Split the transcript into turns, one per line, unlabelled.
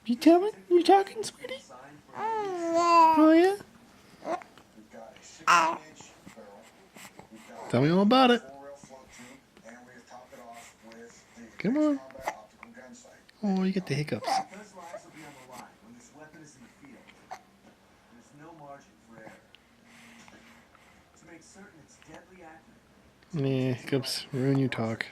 You tell me? You talking, sweetie? Oh, yeah? Tell me all about it. Come on. Oh, you get the hiccups. Yeah, hiccups ruin your talk.